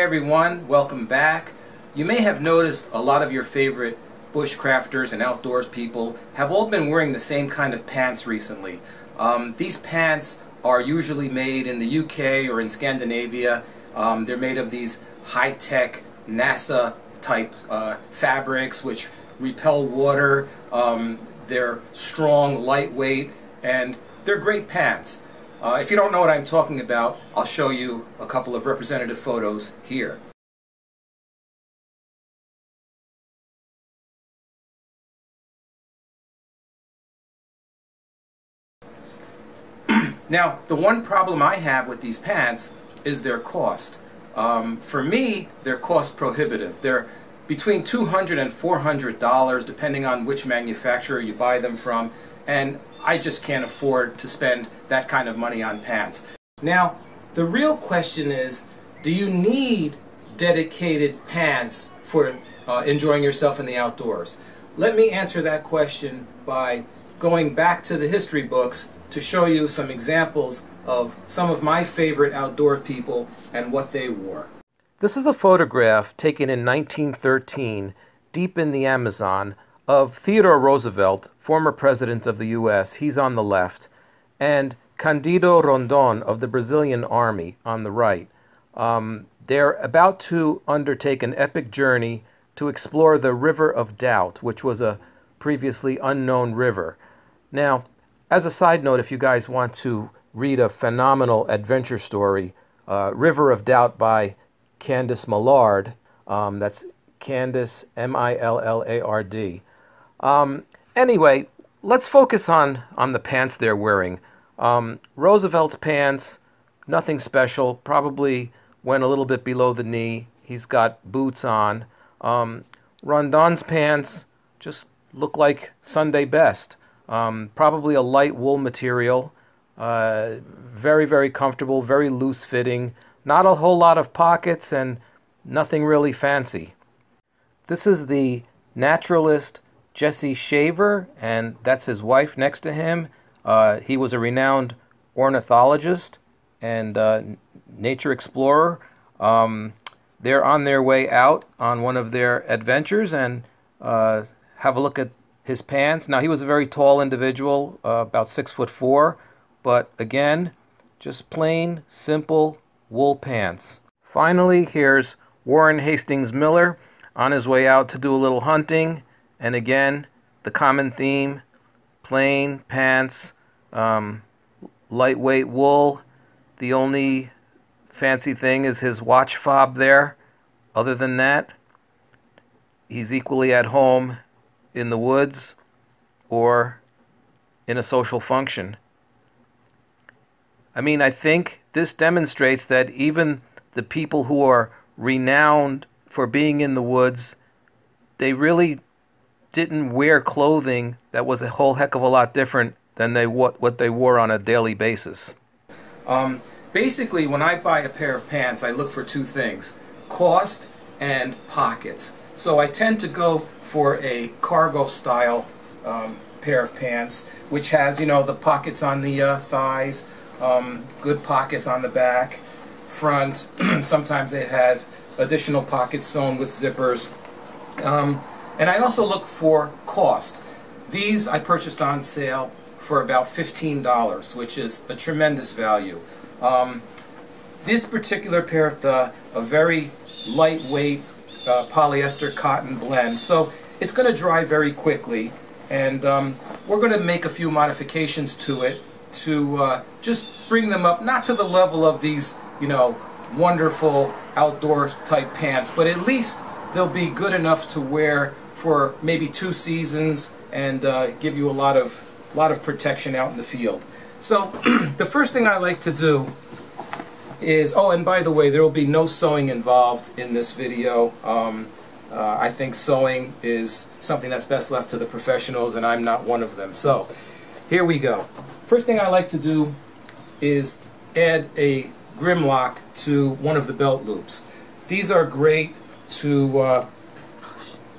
everyone, welcome back. You may have noticed a lot of your favorite bushcrafters and outdoors people have all been wearing the same kind of pants recently. These pants are usually made in the UK or in Scandinavia. They're made of these high-tech NASA type fabrics which repel water. They're strong, lightweight, and they're great pants. If you don't know what I'm talking about, I'll show you a couple of representative photos here. Now, the one problem I have with these pants is their cost. For me, they're cost prohibitive. They're between $200 and $400 depending on which manufacturer you buy them from, and I just can't afford to spend that kind of money on pants. Now, the real question is, do you need dedicated pants for enjoying yourself in the outdoors? Let me answer that question by going back to the history books to show you some examples of some of my favorite outdoor people and what they wore. This is a photograph taken in 1913, deep in the Amazon, of Theodore Roosevelt, former president of the U.S., he's on the left, and Cândido Rondon of the Brazilian army on the right. They're about to undertake an epic journey to explore the River of Doubt, which was a previously unknown river. Now, as a side note, if you guys want to read a phenomenal adventure story, River of Doubt by Candace Millard, that's Candace, M-I-L-L-A-R-D. Anyway, let's focus on the pants they're wearing. Roosevelt's pants, nothing special, probably went a little bit below the knee. He's got boots on. Rondon's pants just look like Sunday best. Probably a light wool material, very, very comfortable, very loose fitting, not a whole lot of pockets and nothing really fancy. This is the naturalist Jesse Shaver, and that's his wife next to him. He was a renowned ornithologist and nature explorer. They're on their way out on one of their adventures, and have a look at his pants. Now, he was a very tall individual, about 6'4", but again, just plain, simple wool pants. Finally, here's Warren Hastings Miller on his way out to do a little hunting, and again, the common theme, plain pants, lightweight wool. The only fancy thing is his watch fob there. Other than that, he's equally at home in the woods or in a social function. I mean, I think this demonstrates that even the people who are renowned for being in the woods, they really didn't wear clothing that was a whole heck of a lot different than what they wore on a daily basis. Basically, when I buy a pair of pants, I look for two things: cost and pockets. So I tend to go for a cargo style pair of pants, which has, you know, the pockets on the thighs, good pockets on the back, front. Sometimes they have additional pockets sewn with zippers. And I also look for cost. These I purchased on sale for about $15, which is a tremendous value. This particular pair of a very lightweight polyester cotton blend, so it's going to dry very quickly, and we're going to make a few modifications to it to just bring them up, not to the level of these, you know, wonderful outdoor type pants, but at least they'll be good enough to wear for maybe 2 seasons and give you a lot of protection out in the field. So the first thing I like to do is, oh, and by the way, there will be no sewing involved in this video. I think sewing is something that's best left to the professionals, and I'm not one of them. So here we go. First thing I like to do is add a grimlock to one of the belt loops. These are great to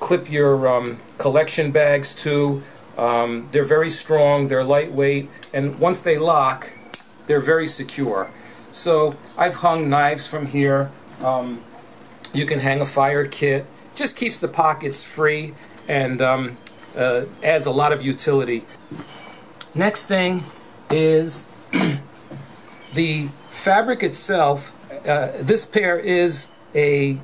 clip your collection bags to. They're very strong, they're lightweight, and once they lock, they're very secure. So I've hung knives from here. You can hang a fire kit. Just keeps the pockets free and adds a lot of utility. Next thing is the fabric itself. This pair is a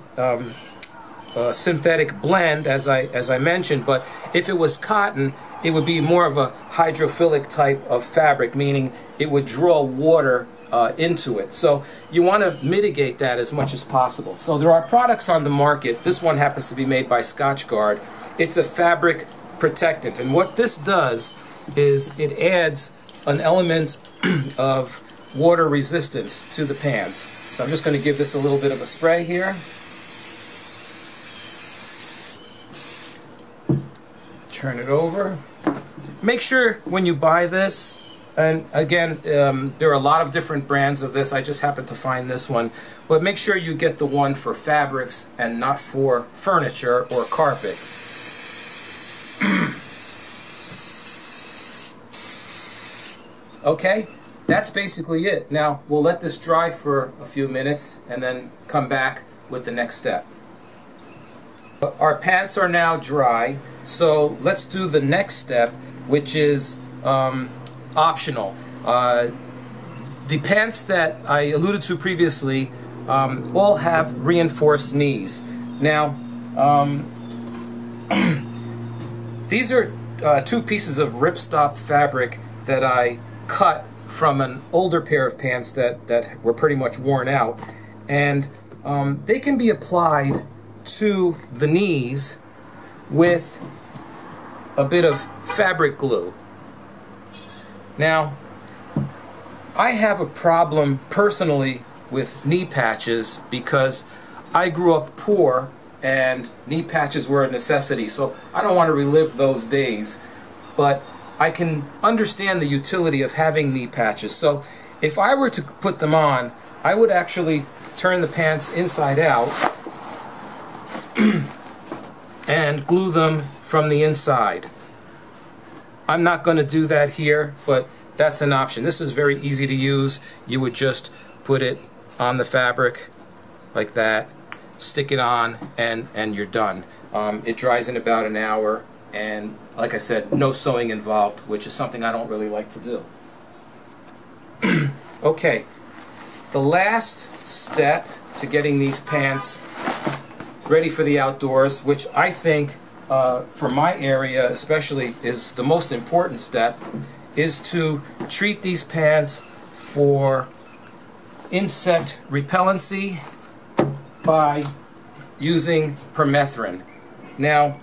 synthetic blend, as I mentioned, but if it was cotton, it would be more of a hydrophilic type of fabric, meaning it would draw water into it. So you want to mitigate that as much as possible. So there are products on the market. This one happens to be made by Scotchgard. It's a fabric protectant, and what this does is it adds an element of water resistance to the pants. So I'm just going to give this a little bit of a spray here. Turn it over. Make sure when you buy this, and again, there are a lot of different brands of this. I just happened to find this one. But make sure you get the one for fabrics and not for furniture or carpet. Okay, that's basically it. Now, we'll let this dry for a few minutes and then come back with the next step. Our pants are now dry, so let's do the next step, which is optional. The pants that I alluded to previously all have reinforced knees. Now, these are two pieces of ripstop fabric that I cut from an older pair of pants that were pretty much worn out, and they can be applied to the knees with a bit of fabric glue. Now, I have a problem personally with knee patches because I grew up poor and knee patches were a necessity, so I don't want to relive those days, but I can understand the utility of having knee patches. So if I were to put them on, I would actually turn the pants inside out and glue them from the inside. I'm not going to do that here, but that's an option. This is very easy to use. You would just put it on the fabric like that, stick it on, and you're done. It dries in about an hour, and like I said, no sewing involved, which is something I don't really like to do. Okay, the last step to getting these pants ready for the outdoors, which I think for my area especially is the most important step, is to treat these pants for insect repellency by using permethrin. Now,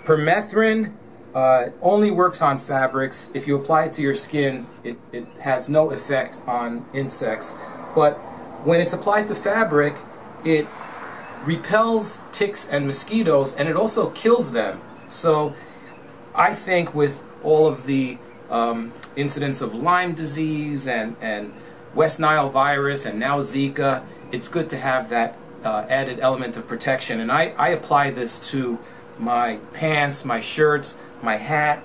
permethrin only works on fabrics. If you apply it to your skin, it has no effect on insects. But when it's applied to fabric, it repels ticks and mosquitoes, and it also kills them. So I think with all of the incidents of Lyme disease and West Nile virus and now Zika, it's good to have that added element of protection. And I apply this to my pants, my shirts, my hat,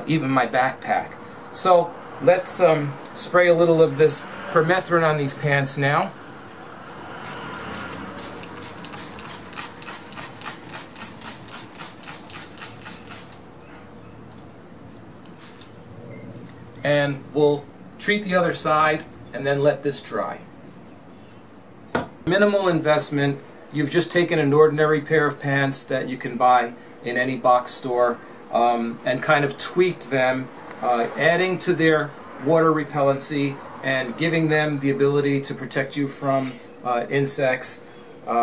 even my backpack. So let's spray a little of this permethrin on these pants now. And we'll treat the other side and then let this dry. Minimal investment. You've just taken an ordinary pair of pants that you can buy in any box store and kind of tweaked them, adding to their water repellency and giving them the ability to protect you from insects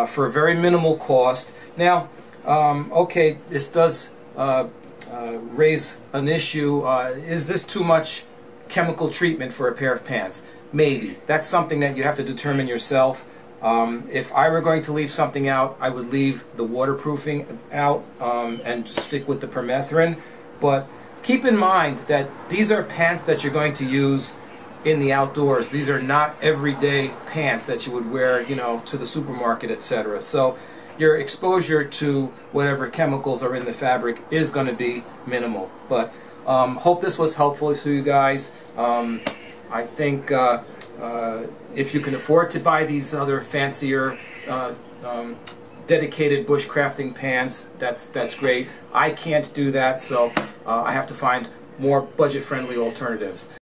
for a very minimal cost. Now, okay, this does raise an issue. Is this too much chemical treatment for a pair of pants? Maybe. That's something that you have to determine yourself. If I were going to leave something out, I would leave the waterproofing out and just stick with the permethrin. But keep in mind that these are pants that you're going to use in the outdoors. These are not everyday pants that you would wear, you know, to the supermarket, etc. So your exposure to whatever chemicals are in the fabric is going to be minimal. But hope this was helpful to you guys. I think if you can afford to buy these other fancier dedicated bushcrafting pans, that's great. I can't do that, so I have to find more budget-friendly alternatives.